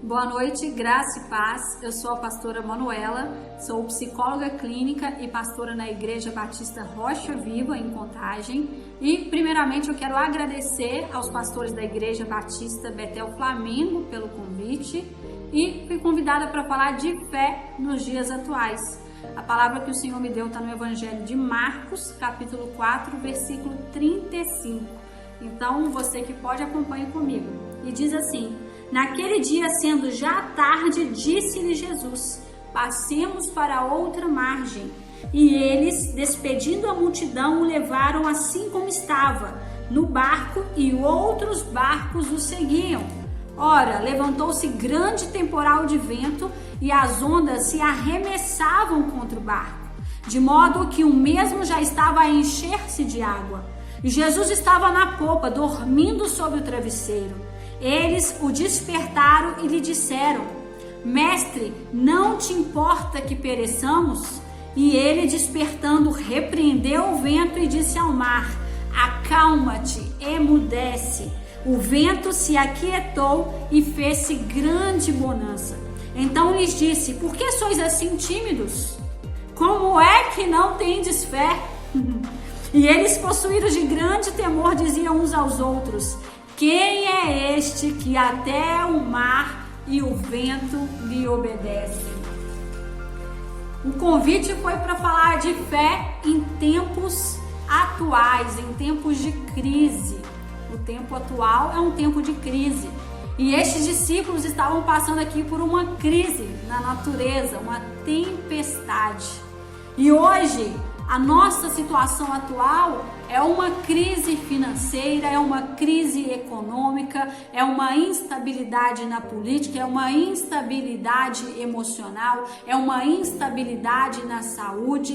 Boa noite, graça e paz. Eu sou a pastora Manuela, sou psicóloga clínica e pastora na Igreja Batista Rocha Viva, em Contagem. E, primeiramente, eu quero agradecer aos pastores da Igreja Batista Betel Flamengo pelo convite e fui convidada para falar de fé nos dias atuais. A palavra que o Senhor me deu está no Evangelho de Marcos, capítulo 4, versículo 35. Então, você que pode, acompanhe comigo. E diz assim: naquele dia, sendo já tarde, disse-lhe Jesus: passemos para outra margem. E eles, despedindo a multidão, o levaram assim como estava, no barco, e outros barcos o seguiam. Ora, levantou-se grande temporal de vento, e as ondas se arremessavam contra o barco, de modo que o mesmo já estava a encher-se de água. E Jesus estava na popa, dormindo sobre o travesseiro. Eles o despertaram e lhe disseram: Mestre, não te importa que pereçamos? E ele, despertando, repreendeu o vento e disse ao mar: acalma-te, emudece. O vento se aquietou e fez-se grande bonança. Então lhes disse: por que sois assim tímidos? Como é que não tendes fé? E eles, possuídos de grande temor, diziam uns aos outros: quem é este que até o mar e o vento lhe obedecem? O convite foi para falar de fé em tempos atuais, em tempos de crise. O tempo atual é um tempo de crise. E estes discípulos estavam passando aqui por uma crise na natureza, uma tempestade. E hoje, a nossa situação atual é uma crise financeira, é uma crise econômica, é uma instabilidade na política, é uma instabilidade emocional, é uma instabilidade na saúde.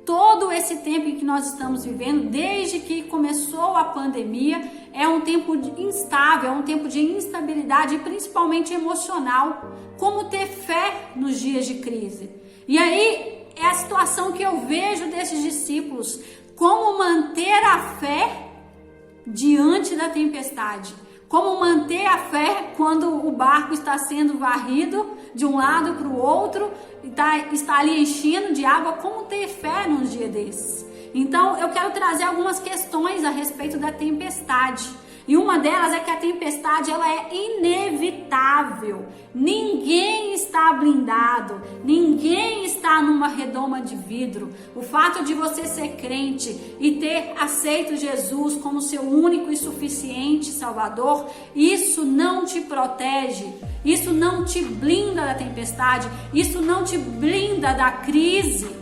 Todo esse tempo em que nós estamos vivendo, desde que começou a pandemia, é um tempo instável, é um tempo de instabilidade, principalmente emocional. Como ter fé nos dias de crise? E aí, é a situação que eu vejo desses discípulos. Como manter a fé diante da tempestade? Como manter a fé quando o barco está sendo varrido de um lado para o outro, está ali enchendo de água? Como ter fé num dia desses? Então, eu quero trazer algumas questões a respeito da tempestade. E uma delas é que a tempestade, ela é inevitável. Ninguém está blindado, ninguém está numa redoma de vidro. O fato de você ser crente e ter aceito Jesus como seu único e suficiente Salvador, isso não te protege, isso não te blinda da tempestade, isso não te blinda da crise.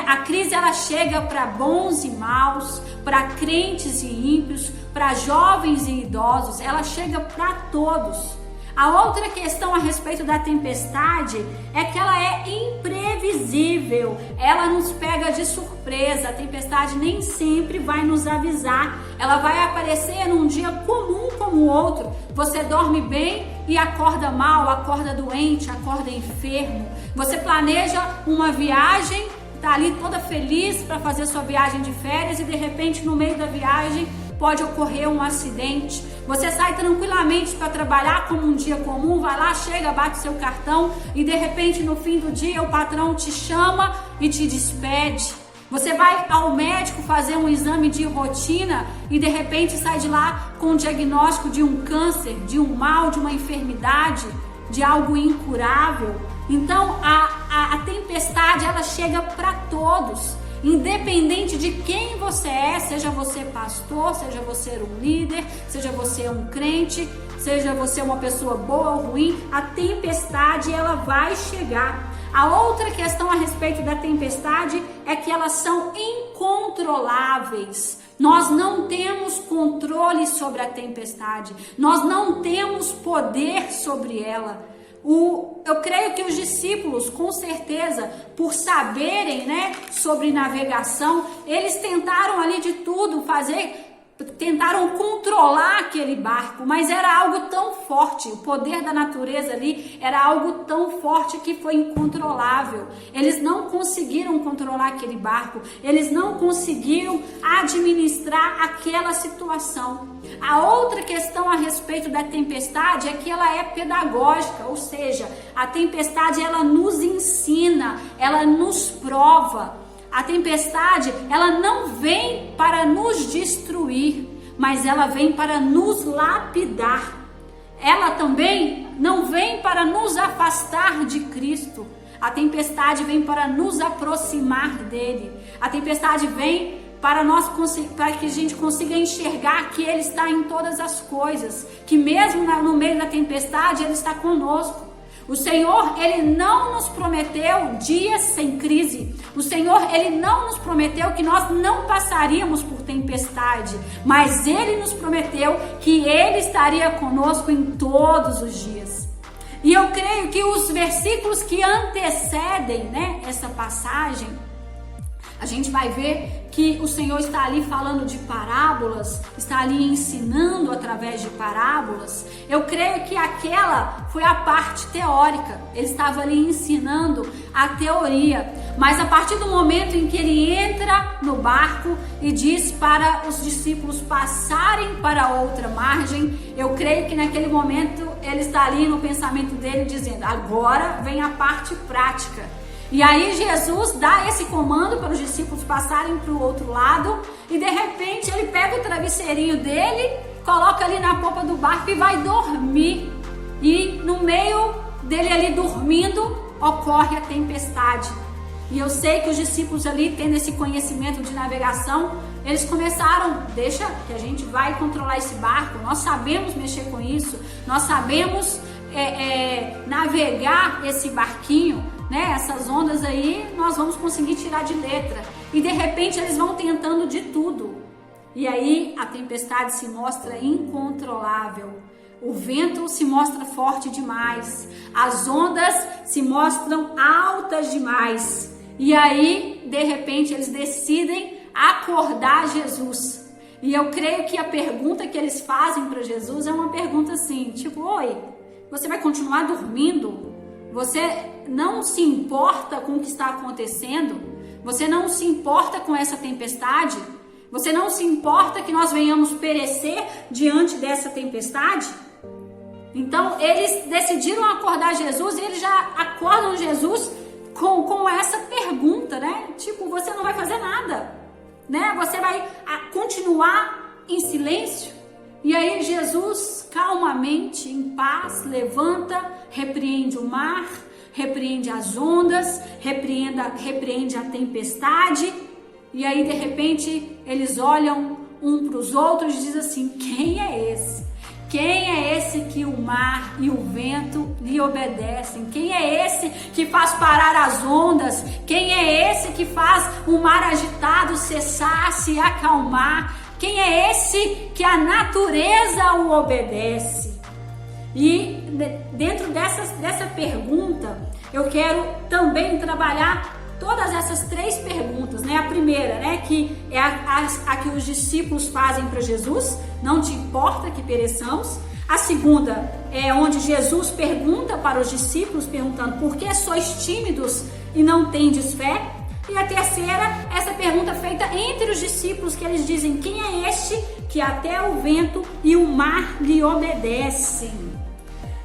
A crise, ela chega para bons e maus, para crentes e ímpios, para jovens e idosos, ela chega para todos. A outra questão a respeito da tempestade é que ela é imprevisível, ela nos pega de surpresa. A tempestade nem sempre vai nos avisar, ela vai aparecer num dia comum como o outro. Você dorme bem e acorda mal, acorda doente, acorda enfermo. Você planeja uma viagem, tá ali toda feliz para fazer sua viagem de férias e de repente no meio da viagem pode ocorrer um acidente. Você sai tranquilamente para trabalhar como um dia comum, vai lá, chega, bate seu cartão e de repente no fim do dia o patrão te chama e te despede. Você vai ao médico fazer um exame de rotina e de repente sai de lá com o diagnóstico de um câncer, de um mal, de uma enfermidade, de algo incurável. Então a tempestade, ela chega para todos, independente de quem você é, seja você pastor, seja você um líder, seja você um crente, seja você uma pessoa boa ou ruim, a tempestade, ela vai chegar. A outra questão a respeito da tempestade é que elas são incontroláveis. Nós não temos controle sobre a tempestade, nós não temos poder sobre ela. Eu creio que os discípulos, com certeza, por saberem, sobre navegação, eles tentaram ali de tudo, fazer tentaram controlar aquele barco, mas era algo tão forte, o poder da natureza ali era algo tão forte que foi incontrolável. Eles não conseguiram controlar aquele barco, eles não conseguiram administrar aquela situação. A outra questão a respeito da tempestade é que ela é pedagógica, ou seja, a tempestade ela nos ensina, ela nos prova. A tempestade, ela não vem para nos destruir, mas ela vem para nos lapidar. Ela também não vem para nos afastar de Cristo. A tempestade vem para nos aproximar dele. A tempestade vem para que a gente consiga enxergar que ele está em todas as coisas, que mesmo no meio da tempestade ele está conosco. O Senhor, ele não nos prometeu dias sem crise. O Senhor, ele não nos prometeu que nós não passaríamos por tempestade, mas ele nos prometeu que ele estaria conosco em todos os dias. E eu creio que os versículos que antecedem, essa passagem, a gente vai ver que o Senhor está ali falando de parábolas, está ali ensinando através de parábolas. Eu creio que aquela foi a parte teórica, ele estava ali ensinando a teoria, mas a partir do momento em que ele entra no barco e diz para os discípulos passarem para outra margem, eu creio que naquele momento ele está ali no pensamento dele dizendo, agora vem a parte prática. E aí Jesus dá esse comando para os discípulos passarem para o outro lado e de repente ele pega o travesseirinho dele, coloca ali na popa do barco e vai dormir. E no meio dele ali dormindo ocorre a tempestade. E eu sei que os discípulos ali, tendo esse conhecimento de navegação, eles começaram, deixa que a gente vai controlar esse barco, nós sabemos mexer com isso, nós sabemos navegar esse barquinho, essas ondas aí nós vamos conseguir tirar de letra. E de repente eles vão tentando de tudo. E aí a tempestade se mostra incontrolável. O vento se mostra forte demais. As ondas se mostram altas demais. E aí, de repente, eles decidem acordar Jesus. E eu creio que a pergunta que eles fazem para Jesus é uma pergunta assim, tipo, oi, você vai continuar dormindo? Você não se importa com o que está acontecendo? Você não se importa com essa tempestade? Você não se importa que nós venhamos perecer diante dessa tempestade? Então, eles decidiram acordar Jesus e eles já acordam Jesus com essa pergunta, Tipo, você não vai fazer nada, Você vai continuar em silêncio? E aí Jesus, calmamente, em paz, levanta, repreende o mar, repreende as ondas, repreende a tempestade. E aí, de repente, eles olham um para os outros e dizem assim, quem é esse? Quem é esse que o mar e o vento lhe obedecem? Quem é esse que faz parar as ondas? Quem é esse que faz o mar agitado cessar, se acalmar? Quem é esse que a natureza o obedece? E dentro dessa pergunta, eu quero também trabalhar todas essas três perguntas, A primeira, que é a que os discípulos fazem para Jesus, não te importa que pereçamos. A segunda é onde Jesus pergunta para os discípulos, perguntando, por que sois tímidos e não tendes fé? E a terceira, essa pergunta feita entre os discípulos, que eles dizem, quem é este que até o vento e o mar lhe obedecem?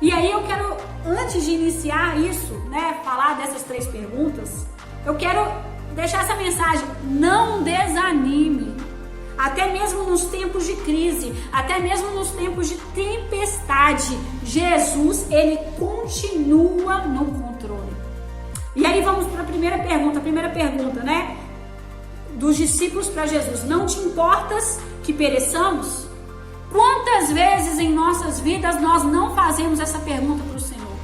E aí eu quero, antes de iniciar isso, falar dessas três perguntas, eu quero deixar essa mensagem, não desanime, até mesmo nos tempos de crise, até mesmo nos tempos de tempestade, Jesus, ele continua no controle. E aí vamos para a primeira pergunta, dos discípulos para Jesus, não te importas que pereçamos? Quantas vezes em nossas vidas nós não fazemos essa pergunta para o Senhor?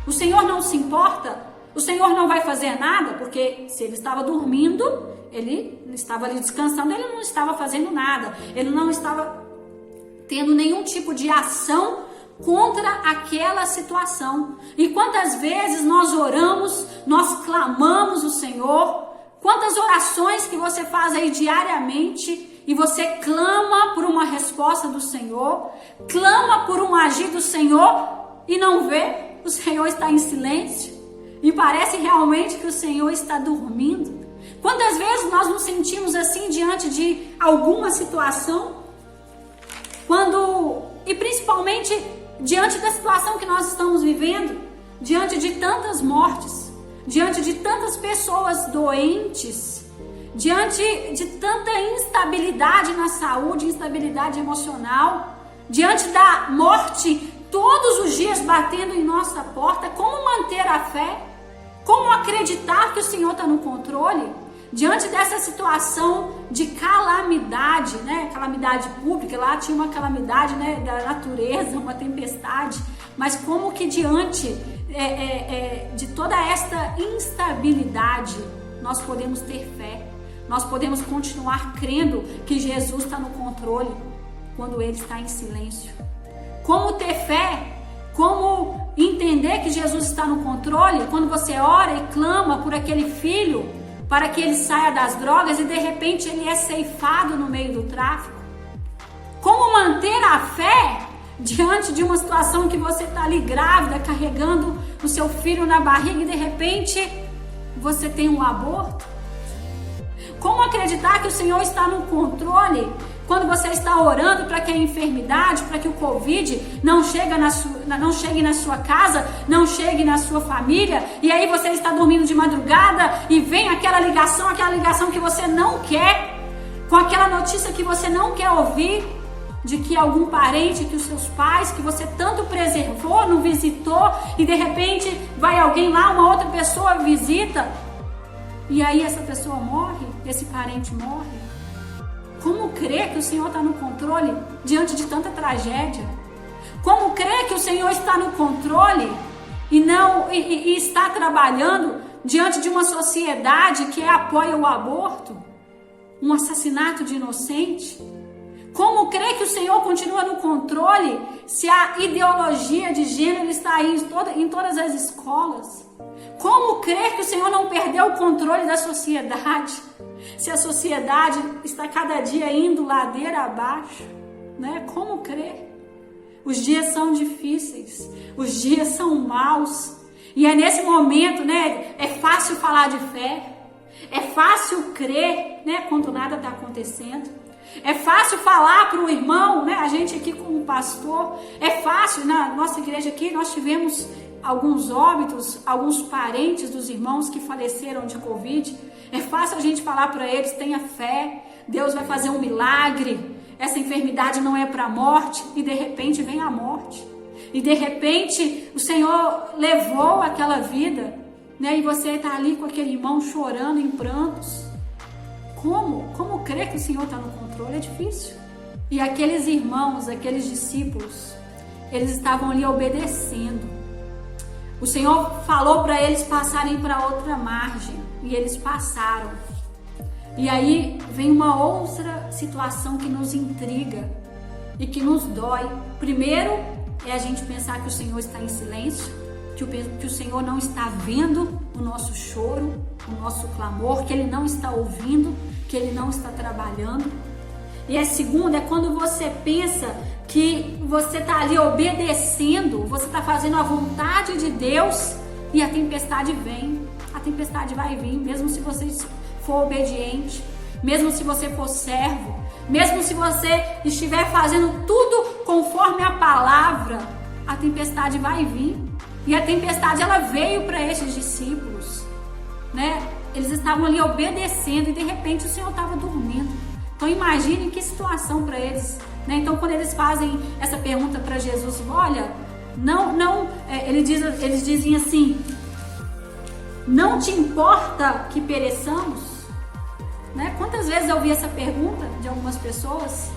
O Senhor não se importa? O Senhor não vai fazer nada? Porque se ele estava dormindo, ele estava ali descansando, ele não estava fazendo nada, ele não estava tendo nenhum tipo de ação contra aquela situação. E quantas vezes nós oramos, nós clamamos o Senhor, quantas orações que você faz aí diariamente e você clama por uma resposta do Senhor, clama por um agir do Senhor e não vê, o Senhor está em silêncio e parece realmente que o Senhor está dormindo. Quantas vezes nós nos sentimos assim diante de alguma situação, e principalmente diante da situação que nós estamos vivendo, diante de tantas mortes, diante de tantas pessoas doentes, diante de tanta instabilidade na saúde, instabilidade emocional, diante da morte todos os dias batendo em nossa porta. Como manter a fé? Como acreditar que o Senhor está no controle? Diante dessa situação de calamidade, né? Calamidade pública, lá tinha uma calamidade, né, da natureza, uma tempestade, mas como que diante de toda esta instabilidade nós podemos ter fé, nós podemos continuar crendo que Jesus está no controle quando Ele está em silêncio? Como ter fé? Como entender que Jesus está no controle quando você ora e clama por aquele filho para que ele saia das drogas e de repente ele é ceifado no meio do tráfico? Como manter a fé diante de uma situação que você está ali grávida, carregando o seu filho na barriga e de repente você tem um aborto? Como acreditar que o Senhor está no controle quando você está orando para que a enfermidade, para que o Covid não chegue na sua casa, não chegue na sua família, e aí você está dormindo de madrugada e vem aquela ligação que você não quer, com aquela notícia que você não quer ouvir, de que algum parente, que os seus pais, que você tanto preservou, não visitou, e de repente vai alguém lá, uma outra pessoa visita, e aí essa pessoa morre, esse parente morre. Como crer que o Senhor está no controle diante de tanta tragédia? Como crer que o Senhor está no controle e está trabalhando diante de uma sociedade que apoia o aborto, um assassinato de inocente? Como crer que o Senhor continua no controle se a ideologia de gênero está aí em todas as escolas? Como crer que o Senhor não perdeu o controle da sociedade, se a sociedade está cada dia indo ladeira abaixo, né? Como crer? Os dias são difíceis, os dias são maus, e é nesse momento, né? É fácil falar de fé, é fácil crer, né? Quando nada está acontecendo. É fácil falar para o irmão, né? A gente aqui como pastor, é fácil. Na nossa igreja aqui nós tivemos alguns óbitos, alguns parentes dos irmãos que faleceram de Covid. É fácil a gente falar para eles: tenha fé, Deus vai fazer um milagre, essa enfermidade não é para a morte, e de repente vem a morte, e de repente o Senhor levou aquela vida, né? E você está ali com aquele irmão chorando em prantos. Como crer que o Senhor está no controle? É difícil. E aqueles irmãos, aqueles discípulos, eles estavam ali obedecendo. O Senhor falou para eles passarem para outra margem, e eles passaram. E aí vem uma outra situação que nos intriga e que nos dói. Primeiro é a gente pensar que o Senhor está em silêncio, que o Senhor não está vendo o nosso choro, o nosso clamor, que Ele não está ouvindo, que Ele não está trabalhando. E a segunda é quando você pensa que você está ali obedecendo, você está fazendo a vontade de Deus, e a tempestade vem. A tempestade vai vir, mesmo se você for obediente, mesmo se você for servo, mesmo se você estiver fazendo tudo conforme a palavra, a tempestade vai vir. E a tempestade, ela veio para esses discípulos, né? Eles estavam ali obedecendo e de repente o Senhor estava dormindo. Então imagine que situação para eles, né? Então quando eles fazem essa pergunta para Jesus, olha, eles dizem assim: não te importa que pereçamos? Né? Quantas vezes eu ouvi essa pergunta de algumas pessoas?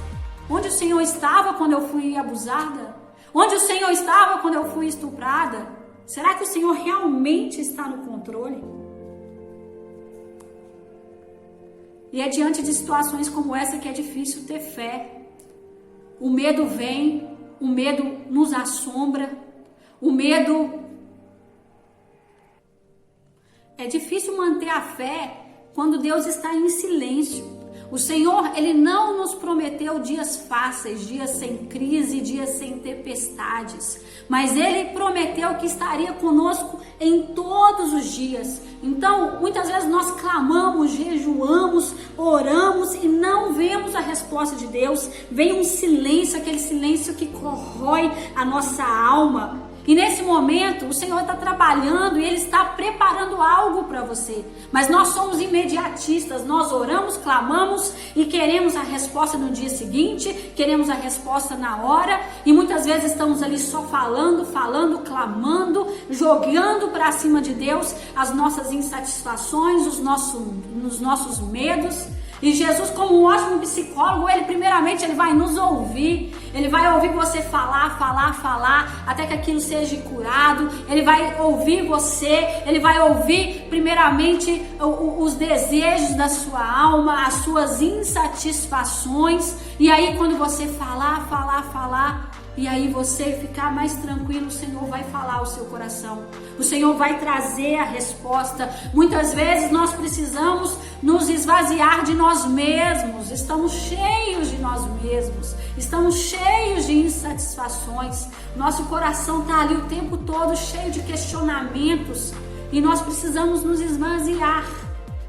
Onde o Senhor estava quando eu fui abusada? Onde o Senhor estava quando eu fui estuprada? Será que o Senhor realmente está no controle? E é diante de situações como essa que é difícil ter fé. O medo vem, o medo nos assombra, o medo... É difícil manter a fé quando Deus está em silêncio. O Senhor, Ele não nos prometeu dias fáceis, dias sem crise, dias sem tempestades, mas Ele prometeu que estaria conosco em todos os dias. Então, muitas vezes nós clamamos, jejuamos, oramos e não vemos a resposta de Deus. Vem um silêncio, aquele silêncio que corrói a nossa alma. E nesse momento, o Senhor está trabalhando e Ele está preparando algo para você. Mas nós somos imediatistas, nós oramos, clamamos e queremos a resposta no dia seguinte, queremos a resposta na hora. E muitas vezes estamos ali só falando, clamando, jogando para cima de Deus as nossas insatisfações, os nossos medos. E Jesus, como um ótimo psicólogo, Ele vai nos ouvir. Ele vai ouvir você falar, até que aquilo seja curado. Ele vai ouvir você. Ele vai ouvir primeiramente os desejos da sua alma, as suas insatisfações. E aí quando você falar, e aí você ficar mais tranquilo, o Senhor vai falar ao seu coração. O Senhor vai trazer a resposta. Muitas vezes nós precisamos nos esvaziar de nós mesmos. Estamos cheios de nós mesmos. Estamos cheios de insatisfações. Nosso coração está ali o tempo todo cheio de questionamentos. E nós precisamos nos esvaziar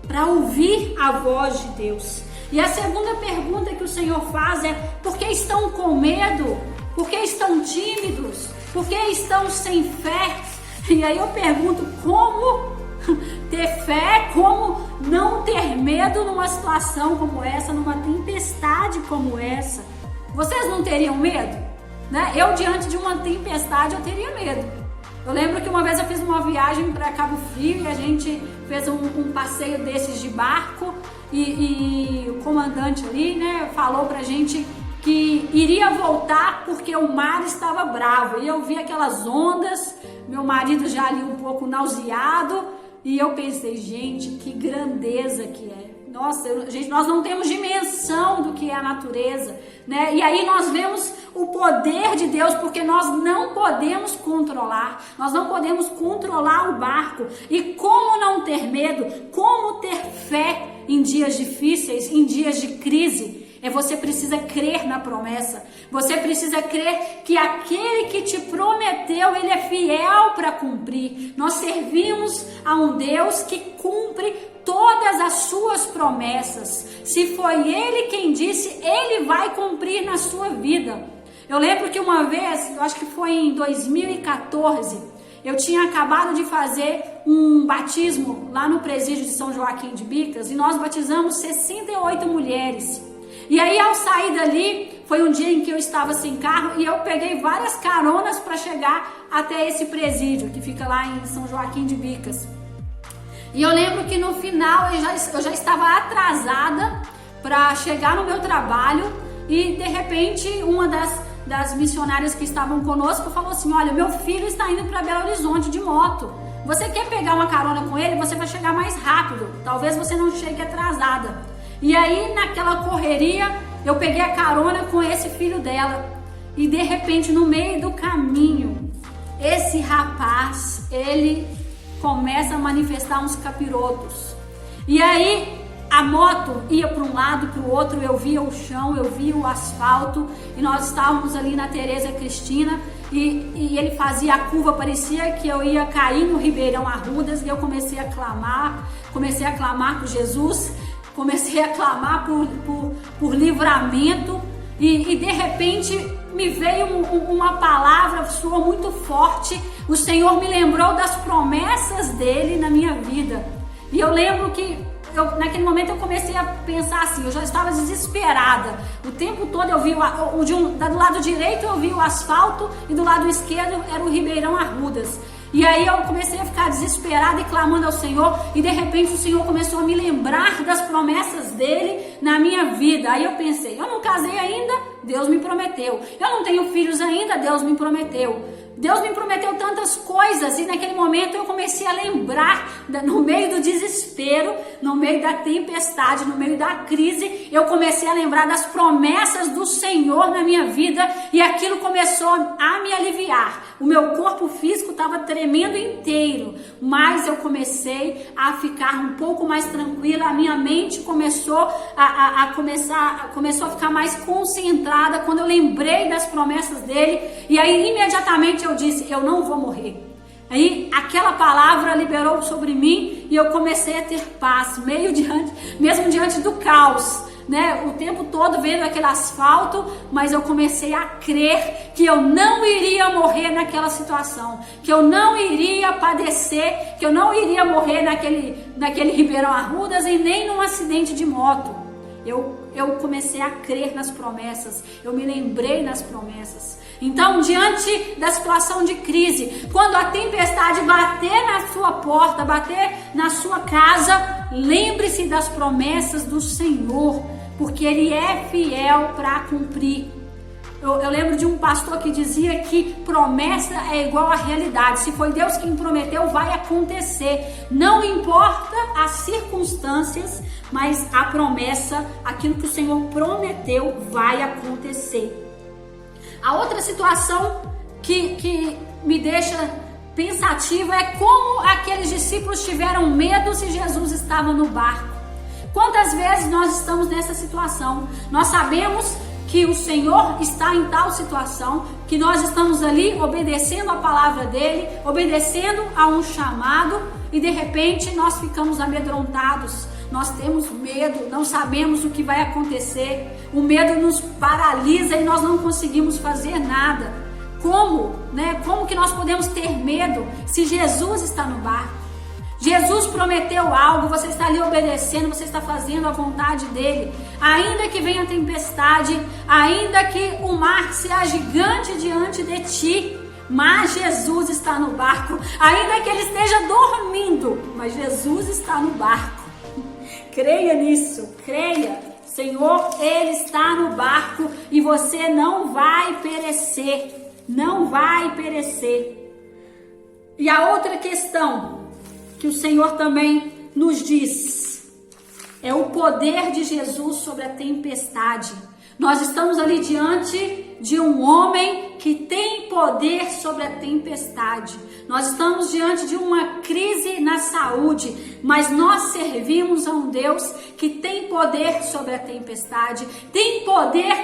para ouvir a voz de Deus. E a segunda pergunta que o Senhor faz é: por que estão com medo? Por que estão tímidos? Por que estão sem fé? E aí eu pergunto, como ter fé, como não ter medo numa situação como essa, numa tempestade como essa? Vocês não teriam medo? Né? Eu, diante de uma tempestade, eu teria medo. Eu lembro que uma vez eu fiz uma viagem para Cabo Frio e a gente fez um passeio desses de barco e o comandante ali, né, falou pra gente que iria voltar porque o mar estava bravo. E eu vi aquelas ondas, meu marido já ali um pouco nauseado, e eu pensei, gente, que grandeza que é. Nossa, gente, nós não temos dimensão do que é a natureza, né? E aí nós vemos o poder de Deus, porque nós não podemos controlar o barco. E como não ter medo? Como ter fé em dias difíceis, em dias de crise? Você precisa crer na promessa. Você precisa crer que aquele que te prometeu, Ele é fiel para cumprir. Nós servimos a um Deus que cumpre todas as suas promessas. Se foi Ele quem disse, Ele vai cumprir na sua vida. Eu lembro que uma vez, eu acho que foi em 2014, eu tinha acabado de fazer um batismo lá no presídio de São Joaquim de Bicas, e nós batizamos 68 mulheres. E aí, ao sair dali, foi um dia em que eu estava sem carro e eu peguei várias caronas para chegar até esse presídio que fica lá em São Joaquim de Bicas. E eu lembro que no final eu já estava atrasada para chegar no meu trabalho e de repente uma das missionárias que estavam conosco falou assim: olha, meu filho está indo para Belo Horizonte de moto. Você quer pegar uma carona com ele? Você vai chegar mais rápido. Talvez você não chegue atrasada. E aí, naquela correria, eu peguei a carona com esse filho dela. E de repente, no meio do caminho, esse rapaz, ele começa a manifestar uns capirotos. E aí, a moto ia para um lado e para o outro, eu via o chão, eu via o asfalto. E nós estávamos ali na Tereza Cristina e ele fazia a curva, parecia que eu ia cair no Ribeirão Arrudas. E eu comecei a clamar por Jesus. Comecei a clamar por livramento e de repente me veio uma palavra, soou muito forte. O Senhor me lembrou das promessas dele na minha vida. E eu lembro que naquele momento eu comecei a pensar assim, eu já estava desesperada. O tempo todo eu vi, do lado direito eu vi o asfalto e do lado esquerdo era o Ribeirão Arrudas. E aí eu comecei a ficar desesperada e clamando ao Senhor, e de repente o Senhor começou a me lembrar das promessas dele na minha vida. Aí eu pensei, eu não casei ainda, Deus me prometeu. Eu não tenho filhos ainda, Deus me prometeu. Deus me prometeu tantas coisas e naquele momento eu comecei a lembrar, no meio do desespero, no meio da tempestade, no meio da crise, eu comecei a lembrar das promessas do Senhor na minha vida e aquilo começou a me aliviar. O meu corpo físico estava tremendo inteiro, mas eu comecei a ficar um pouco mais tranquila, a minha mente começou a ficar mais concentrada quando eu lembrei das promessas dele, e aí imediatamente eu disse, eu não vou morrer. Aí aquela palavra liberou sobre mim e eu comecei a ter paz, mesmo diante do caos, né? O tempo todo vendo aquele asfalto, mas eu comecei a crer que eu não iria morrer naquela situação, que eu não iria padecer, que eu não iria morrer naquele Ribeirão Arrudas e nem num acidente de moto. Eu comecei a crer nas promessas, eu me lembrei nas promessas. Então, diante da situação de crise, quando a tempestade bater na sua porta, bater na sua casa, lembre-se das promessas do Senhor, porque Ele é fiel para cumprir. Eu lembro de um pastor que dizia que promessa é igual à realidade. Se foi Deus quem prometeu, vai acontecer. Não importa as circunstâncias, mas a promessa, aquilo que o Senhor prometeu, vai acontecer. A outra situação que me deixa pensativa é como aqueles discípulos tiveram medo se Jesus estava no barco. Quantas vezes nós estamos nessa situação? Nós sabemos que o Senhor está em tal situação, que nós estamos ali obedecendo a palavra dele, obedecendo a um chamado, e de repente nós ficamos amedrontados, nós temos medo, não sabemos o que vai acontecer, o medo nos paralisa e nós não conseguimos fazer nada. Como que nós podemos ter medo se Jesus está no barco? Jesus prometeu algo, você está ali obedecendo, você está fazendo a vontade dele. Ainda que venha a tempestade, ainda que o mar se agigante diante de ti, mas Jesus está no barco. Ainda que ele esteja dormindo, mas Jesus está no barco. Creia nisso, creia. Senhor, Ele está no barco e você não vai perecer. Não vai perecer. E a outra questão que o Senhor também nos diz é o poder de Jesus sobre a tempestade. Nós estamos ali diante de um homem que tem poder sobre a tempestade. Nós estamos diante de uma crise na saúde, mas nós servimos a um Deus que tem poder sobre a tempestade, tem poder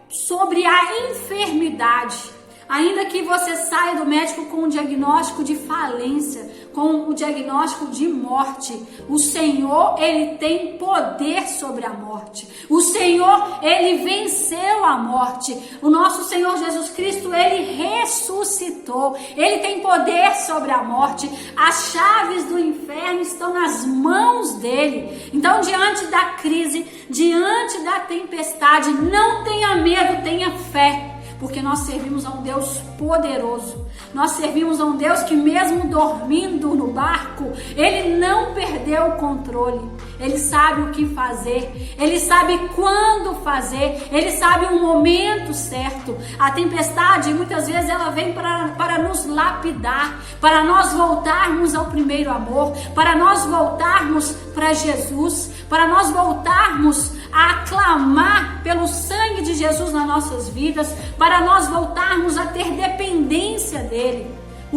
sobre a enfermidade. Ainda que você saia do médico com um diagnóstico de falência, com o diagnóstico de morte, o Senhor, Ele tem poder sobre a morte. O Senhor, Ele venceu a morte. O nosso Senhor Jesus Cristo, Ele ressuscitou. Ele tem poder sobre a morte. As chaves do inferno estão nas mãos dEle. Então, diante da crise, diante da tempestade, não tenha medo, tenha fé. Porque nós servimos a um Deus poderoso. Nós servimos a um Deus que mesmo dormindo no barco, Ele não perdeu o controle. Ele sabe o que fazer. Ele sabe quando fazer. Ele sabe o momento certo. A tempestade, muitas vezes, ela vem para nos lapidar. Para nós voltarmos ao primeiro amor. Para nós voltarmos para Jesus. Para nós voltarmos a clamar pelo sangue de Jesus nas nossas vidas, para nós voltarmos a ter dependência dele.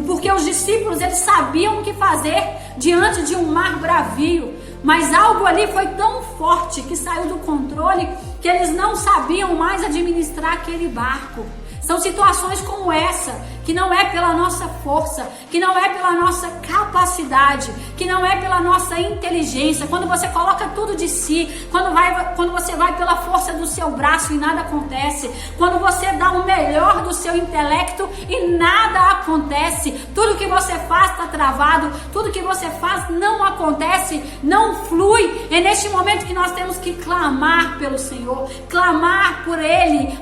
Porque os discípulos, eles sabiam o que fazer diante de um mar bravio, mas algo ali foi tão forte que saiu do controle que eles não sabiam mais administrar aquele barco. São situações como essa, que não é pela nossa força, que não é pela nossa capacidade, que não é pela nossa inteligência. Quando você coloca tudo de si, quando você vai pela força do seu braço e nada acontece, quando você dá o melhor do seu intelecto e nada acontece, tudo que você faz está travado, tudo que você faz não acontece, não flui. É neste momento que nós temos que clamar pelo Senhor, clamar por Ele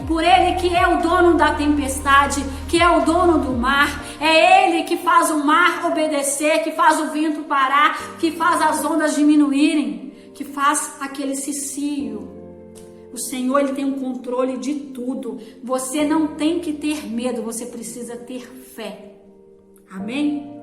que é o dono da tempestade, que é o dono do mar. É Ele que faz o mar obedecer, que faz o vento parar, que faz as ondas diminuírem, que faz aquele cicio. O Senhor, Ele tem um controle de tudo. Você não tem que ter medo, você precisa ter fé. Amém?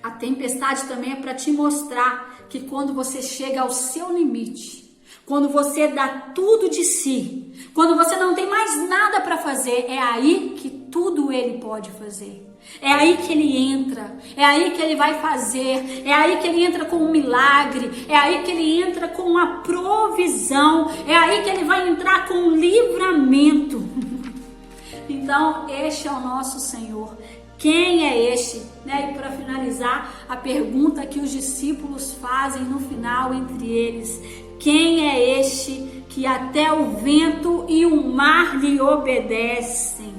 A tempestade também é para te mostrar que quando você chega ao seu limite, quando você dá tudo de si, quando você não tem mais nada para fazer, é aí que tudo Ele pode fazer. É aí que Ele entra, é aí que Ele vai fazer, é aí que Ele entra com um milagre, é aí que Ele entra com uma provisão, é aí que Ele vai entrar com um livramento. Então, este é o nosso Senhor. Quem é este? E para finalizar, a pergunta que os discípulos fazem no final entre eles: quem é este que até o vento e o mar lhe obedecem?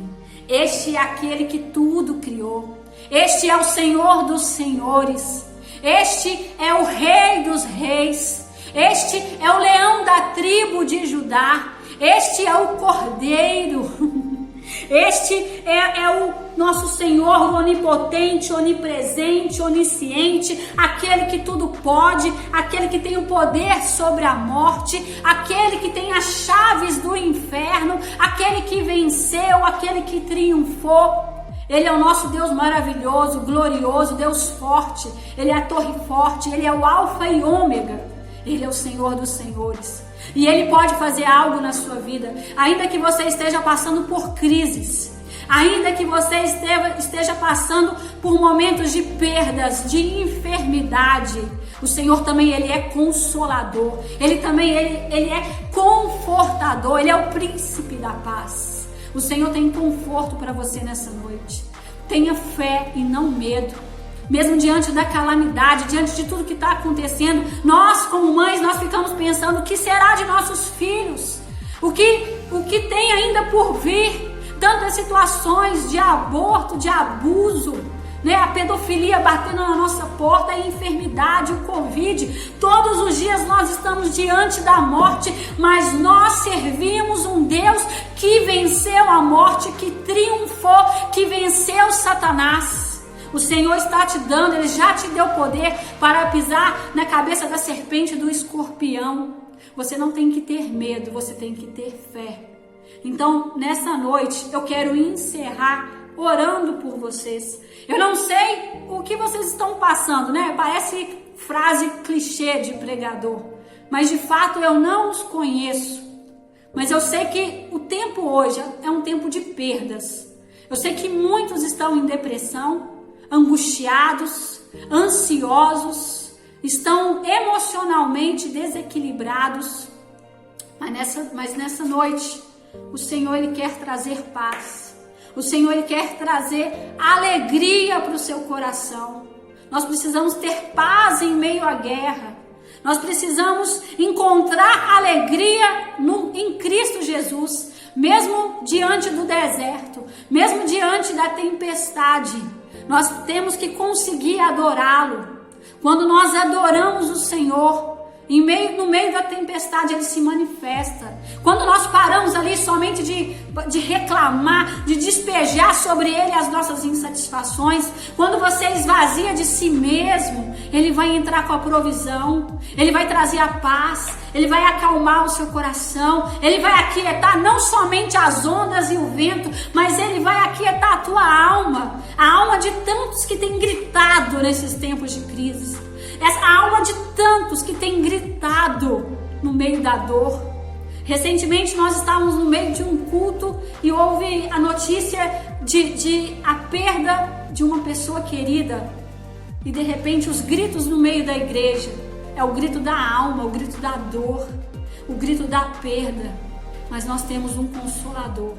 Este é aquele que tudo criou. Este é o Senhor dos senhores. Este é o Rei dos reis. Este é o leão da tribo de Judá. Este é o Cordeiro. Este é o nosso Senhor onipotente, onipresente, onisciente, aquele que tudo pode, aquele que tem o poder sobre a morte, aquele que tem as chaves do inferno, aquele que venceu, aquele que triunfou. Ele é o nosso Deus maravilhoso, glorioso, Deus forte. Ele é a torre forte, Ele é o Alfa e Ômega. Ele é o Senhor dos senhores. E Ele pode fazer algo na sua vida, ainda que você esteja passando por crises, ainda que você esteja passando por momentos de perdas, de enfermidade. O Senhor também, Ele é consolador, Ele também ele é confortador, Ele é o príncipe da paz. O Senhor tem conforto para você nessa noite. Tenha fé e não medo. Mesmo diante da calamidade, diante de tudo que está acontecendo, nós como mães, nós ficamos pensando: o que será de nossos filhos? O que tem ainda por vir? Tantas situações de aborto, de abuso, a pedofilia batendo na nossa porta, a enfermidade, o Covid. Todos os dias nós estamos diante da morte, mas nós servimos um Deus que venceu a morte, que triunfou, que venceu Satanás. O Senhor está te dando, Ele já te deu poder para pisar na cabeça da serpente e do escorpião. Você não tem que ter medo, você tem que ter fé. Então, nessa noite, eu quero encerrar orando por vocês. Eu não sei o que vocês estão passando, Parece frase clichê de pregador, mas de fato eu não os conheço. Mas eu sei que o tempo hoje é um tempo de perdas. Eu sei que muitos estão em depressão, angustiados, ansiosos, estão emocionalmente desequilibrados, mas nessa noite o Senhor, Ele quer trazer paz, o Senhor, Ele quer trazer alegria para o seu coração. Nós precisamos ter paz em meio à guerra, nós precisamos encontrar alegria em Cristo Jesus, mesmo diante do deserto, mesmo diante da tempestade. Nós temos que conseguir adorá-lo. Quando nós adoramos o Senhor, no meio da tempestade Ele se manifesta. Quando nós paramos ali somente de reclamar, de despejar sobre Ele as nossas insatisfações, quando você esvazia de si mesmo, Ele vai entrar com a provisão, Ele vai trazer a paz, Ele vai acalmar o seu coração, Ele vai aquietar não somente as ondas e o vento, mas Ele vai aquietar a tua alma, a alma de tantos que têm gritado nesses tempos de crise. A alma de tantos que tem gritado no meio da dor. Recentemente nós estávamos no meio de um culto e houve a notícia de a perda de uma pessoa querida. E de repente os gritos no meio da igreja é o grito da alma, o grito da dor, o grito da perda. Mas nós temos um consolador.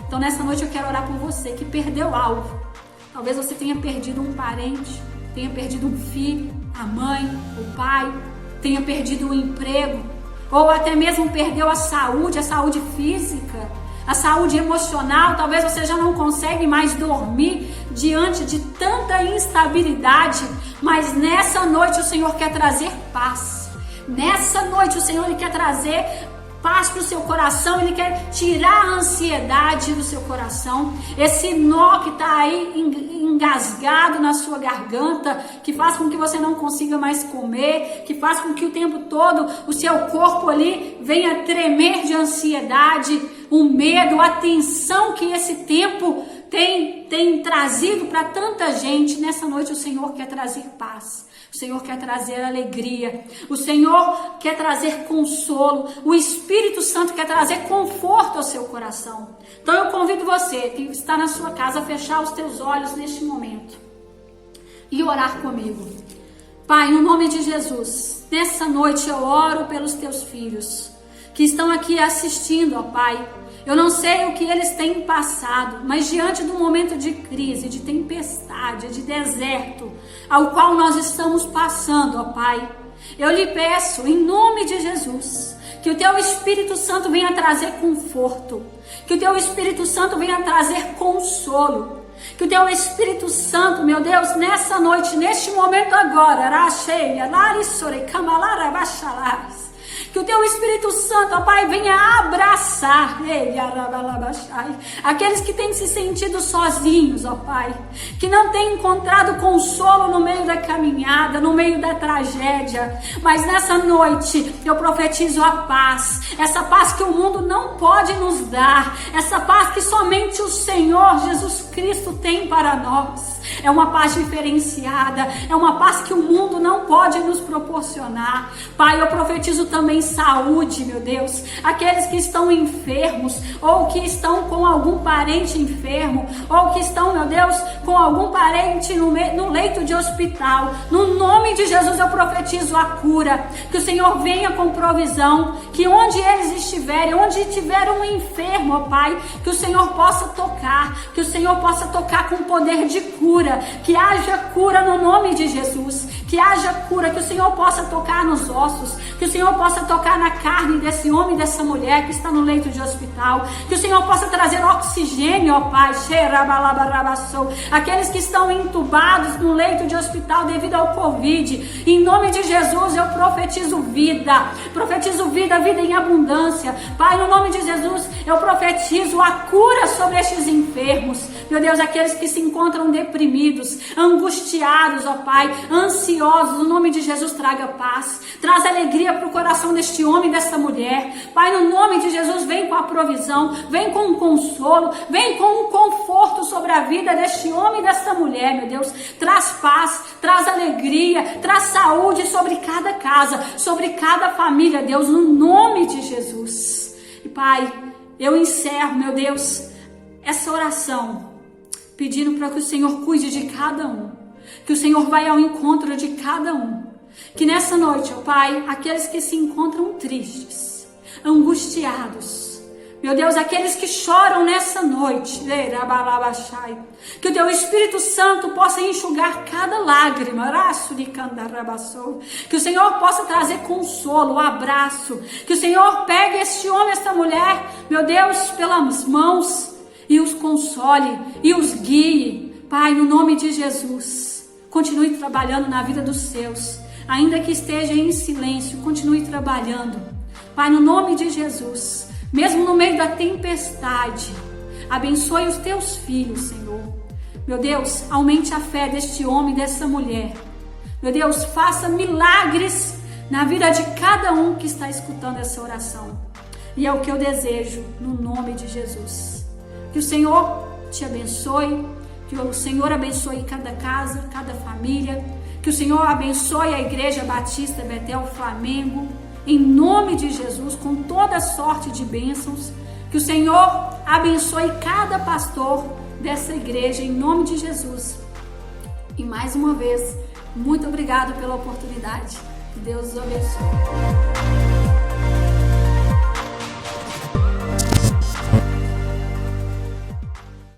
Então nessa noite eu quero orar por você que perdeu algo. Talvez você tenha perdido um parente, tenha perdido um filho, a mãe, o pai, tenha perdido o emprego, ou até mesmo perdeu a saúde física, a saúde emocional. Talvez você já não consegue mais dormir diante de tanta instabilidade, mas nessa noite o Senhor quer trazer paz. Nessa noite o Senhor, Ele quer trazer paz para o seu coração, Ele quer tirar a ansiedade do seu coração, esse nó que está aí engasgado na sua garganta, que faz com que você não consiga mais comer, que faz com que o tempo todo o seu corpo ali venha tremer de ansiedade, o medo, a tensão que esse tempo tem trazido para tanta gente. Nessa noite o Senhor quer trazer paz, o Senhor quer trazer alegria, o Senhor quer trazer consolo, o Espírito Santo quer trazer conforto ao seu coração. Então eu convido você que está na sua casa a fechar os teus olhos neste momento e orar comigo. Pai, no nome de Jesus, nessa noite eu oro pelos teus filhos que estão aqui assistindo, ó Pai. Eu não sei o que eles têm passado, mas diante do momento de crise, de tempestade, de deserto, ao qual nós estamos passando, ó Pai, eu lhe peço, em nome de Jesus, que o Teu Espírito Santo venha trazer conforto, que o Teu Espírito Santo venha trazer consolo, que o Teu Espírito Santo, meu Deus, nessa noite, neste momento agora, que o Teu Espírito Santo, ó Pai, venha abraçar aqueles que têm se sentido sozinhos, ó Pai, que não têm encontrado consolo no meio da caminhada, no meio da tragédia, mas nessa noite eu profetizo a paz, essa paz que o mundo não pode nos dar, essa paz que somente o Senhor Jesus Cristo tem para nós. É uma paz diferenciada, é uma paz que o mundo não pode nos proporcionar. Pai, eu profetizo também saúde, meu Deus, aqueles que estão enfermos, ou que estão com algum parente enfermo, ou que estão, meu Deus, com algum parente no leito de hospital. No nome de Jesus eu profetizo a cura, que o Senhor venha com provisão, que onde eles estiverem, onde tiver um enfermo, ó Pai, que o Senhor possa tocar, que o Senhor possa tocar com poder de cura, que haja cura no nome de Jesus, que haja cura, que o Senhor possa tocar nos ossos, que o Senhor possa tocar na carne desse homem e dessa mulher que está no leito de hospital, que o Senhor possa trazer oxigênio, ó Pai, aqueles que estão entubados no leito de hospital devido ao Covid, em nome de Jesus eu profetizo vida, vida em abundância. Pai, no nome de Jesus eu profetizo a cura sobre estes enfermos, meu Deus, aqueles que se encontram deprimidos, angustiados, ó Pai, ansiosos, no nome de Jesus traga paz, traz alegria para o coração deste homem e desta mulher. Pai, no nome de Jesus vem com a provisão, vem com um consolo, vem com um conforto sobre a vida deste homem e desta mulher, meu Deus, traz paz, traz alegria, traz saúde sobre cada casa, sobre cada família, Deus, no nome de Jesus. E Pai, eu encerro, meu Deus, essa oração pedindo para que o Senhor cuide de cada um, que o Senhor vai ao encontro de cada um, que nessa noite, ó Pai, aqueles que se encontram tristes, angustiados, meu Deus, aqueles que choram nessa noite, que o Teu Espírito Santo possa enxugar cada lágrima, que o Senhor possa trazer consolo, abraço, que o Senhor pegue este homem, esta mulher, meu Deus, pelas mãos, e os console, e os guie. Pai, no nome de Jesus, continue trabalhando na vida dos seus, ainda que esteja em silêncio, continue trabalhando. Pai, no nome de Jesus, mesmo no meio da tempestade, abençoe os teus filhos, Senhor. Meu Deus, aumente a fé deste homem e dessa mulher. Meu Deus, faça milagres na vida de cada um que está escutando essa oração. E é o que eu desejo, no nome de Jesus. Que o Senhor te abençoe, que o Senhor abençoe cada casa, cada família, que o Senhor abençoe a Igreja Batista Betel Flamengo, em nome de Jesus, com toda sorte de bênçãos, que o Senhor abençoe cada pastor dessa igreja, em nome de Jesus. E mais uma vez, muito obrigado pela oportunidade. Que Deus os abençoe.